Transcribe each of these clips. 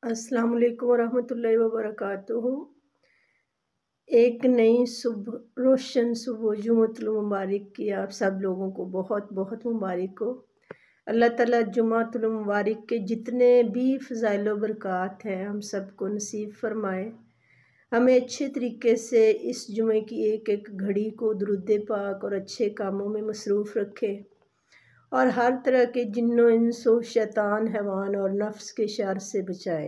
अस्सलाम वालेकुम वरहमतुल्लाहि वबरकातुहू। एक नई सुबह, रोशन सुबह जुम्मतुल मुबारक की आप सब लोगों को बहुत बहुत मुबारक हो। अल्लाह ताला जुम्मतुल मुबारक के जितने भी फ़ज़ाइल व बरक़ात हैं हम सबको नसीब फरमाए। हमें अच्छे तरीके से इस जुमे की एक एक घड़ी को दुरूद पाक और अच्छे कामों में मसरूफ़ रखे और हर तरह के जिन्नो इंसो शैतान हैवान और नफ्स के शर से बचाए।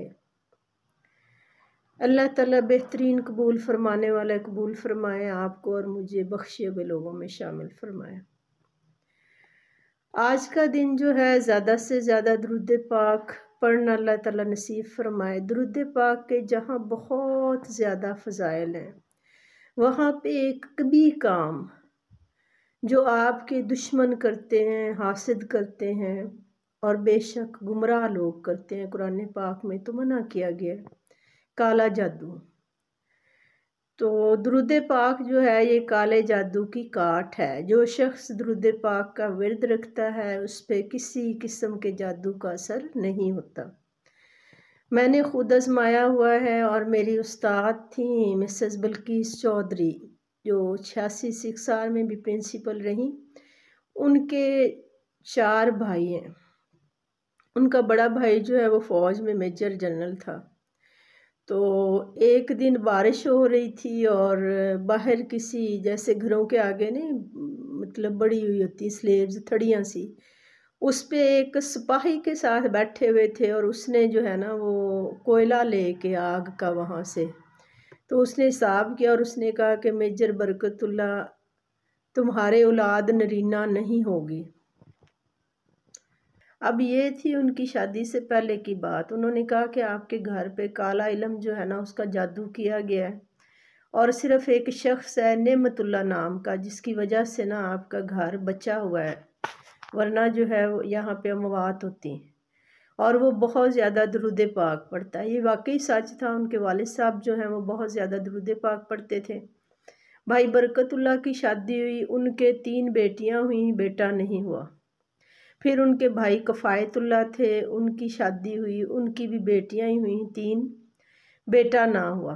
अल्लाह ताला बेहतरीन कबूल फरमाने वाला कबूल फरमाए, आपको और मुझे बख्शे हुए लोगों में शामिल फरमाए। आज का दिन जो है ज़्यादा से ज़्यादा दुरूद पाक पढ़ना अल्लाह ताला नसीब फरमाए। दुरूद पाक के जहाँ बहुत ज़्यादा फ़ज़ाइल हैं, वहाँ पे एक कभी काम जो आपके दुश्मन करते हैं, हासिद करते हैं और बेशक गुमराह लोग करते हैं, कुरान पाक में तो मना किया गया है, काला जादू। तो दुरूद पाक जो है ये काले जादू की काट है। जो शख्स दुरूद पाक का विर्द रखता है उस पर किसी किस्म के जादू का असर नहीं होता। मैंने खुद आजमाया हुआ है और मेरी उस्ताद थी मिसेस बल्कीस चौधरी, जो 86 सिक्सार में भी प्रिंसिपल रहीं। उनके 4 भाई हैं। उनका बड़ा भाई जो है वो फ़ौज में मेजर जनरल था। तो एक दिन बारिश हो रही थी और बाहर किसी जैसे घरों के आगे नहीं, मतलब बड़ी हुई होती स्लेब्स, थड़ियाँ सी, उस पे एक सिपाही के साथ बैठे हुए थे और उसने जो है ना वो कोयला लेके आग का वहाँ से, तो उसने हिसाब किया और उसने कहा कि मेजर बरकतुल्ला तुम्हारे औलाद नरीना नहीं होगी। अब ये थी उनकी शादी से पहले की बात। उन्होंने कहा कि आपके घर पे काला इल्म जो है ना उसका जादू किया गया है और सिर्फ़ एक शख्स है नेमतुल्ला नाम का, जिसकी वजह से ना आपका घर बचा हुआ है, वरना जो है वो यहाँ पे अमवात होती। और वो बहुत ज़्यादा दुरूद पाक पढ़ता है। ये वाकई सच था। उनके वालिद साहब जो हैं वो बहुत ज़्यादा दुरूद पाक पढ़ते थे। भाई बरकतुल्ला की शादी हुई, उनके 3 बेटियां हुई, बेटा नहीं हुआ। फिर उनके भाई कफ़ायतुल्ला थे, उनकी शादी हुई, उनकी भी बेटियां ही हुई 3, बेटा ना हुआ।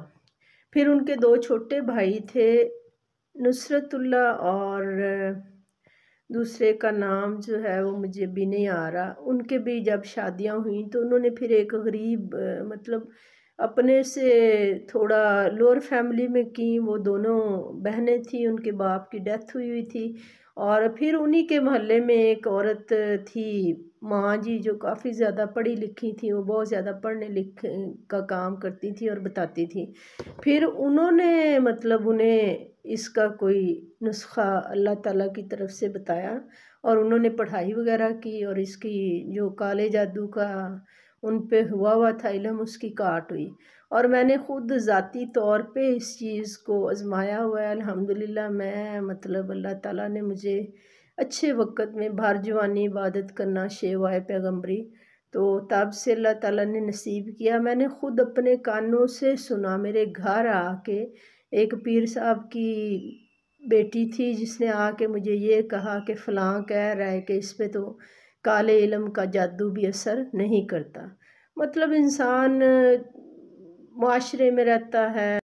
फिर उनके 2 छोटे भाई थे, नुसरतुल्ला और दूसरे का नाम जो है वो मुझे भी नहीं आ रहा। उनके भी जब शादियां हुई तो उन्होंने फिर एक गरीब मतलब अपने से थोड़ा लोअर फैमिली में की। वो दोनों बहनें थी, उनके बाप की डेथ हुई थी। और फिर उन्हीं के मोहल्ले में एक औरत थी माँ जी, जो काफ़ी ज़्यादा पढ़ी लिखी थी। वो बहुत ज़्यादा पढ़ने लिखने का काम करती थी और बताती थी। फिर उन्होंने मतलब उन्हें इसका कोई नुस्खा अल्लाह ताला की तरफ से बताया और उन्होंने पढ़ाई वगैरह की और इसकी जो काले जादू का उन पे हुआ था इल्म, उसकी काट हुई। और मैंने ख़ुद ज़ाती तौर पे इस चीज़ को आजमाया हुआ है। अल्हम्दुलिल्लाह मैं मतलब अल्लाह ताला ने मुझे अच्छे वक़्त में भर जवानी इबादत करना शेवाए पैगम्बरी, तो तब से अल्लाह ताला ने नसीब किया। मैंने ख़ुद अपने कानों से सुना। मेरे घर आके एक पीर साहब की बेटी थी जिसने आके मुझे ये कहा कि फ़लाँ कह रहा है कि इस पे तो काले इल्म का जादू भी असर नहीं करता। मतलब इंसान मुआशरे में रहता है,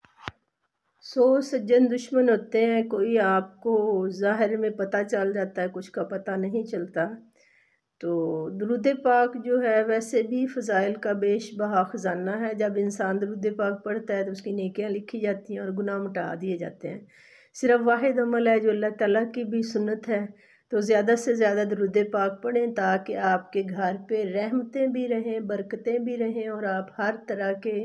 100 सज्जन दुश्मन होते हैं, कोई आपको ज़ाहिर में पता चल जाता है, कुछ का पता नहीं चलता। तो दुरूद पाक जो है वैसे भी फ़ज़ाइल का बेशबहा ख़जाना है। जब इंसान दुरूद पाक पढ़ता है तो उसकी नेकियां लिखी जाती हैं और गुनाह मिटा दिए जाते हैं। सिर्फ वाहिद अमल है जो अल्लाह ताला की भी सुन्नत है, तो ज़्यादा से ज़्यादा दुरूद पाक पढ़ें ताकि आपके घर पे रहमतें भी रहें, बरकतें भी रहें और आप हर तरह के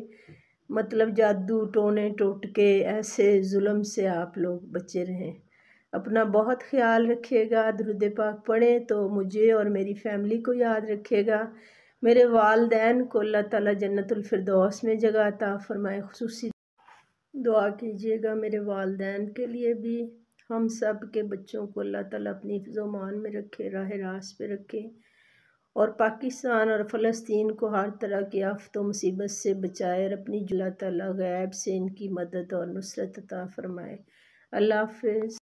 मतलब जादू टोने टोटके ऐसे जुल्म से आप लोग बचे रहें। अपना बहुत ख्याल रखिएगा। दुरूद पाक पढ़ें तो मुझे और मेरी फैमिली को याद रखिएगा। मेरे वालदैन को अल्लाह ताला जन्नतुल फिरदौस में जगह अता फरमाए। खुसूसी दुआ कीजिएगा मेरे वालदैन के लिए भी। हम सब के बच्चों को अल्लाह ताला अपनी हिफ़्ज़-ओ-मान में रखे, राह रास्त पे रखे और पाकिस्तान और फ़लस्तीन को हर तरह की आफ़त व मुसीबत से बचाए और अपनी अल्लाह ताला गैब से इनकी मदद और नुसरत अता फरमाए। अल्लाह हाफ़िज़।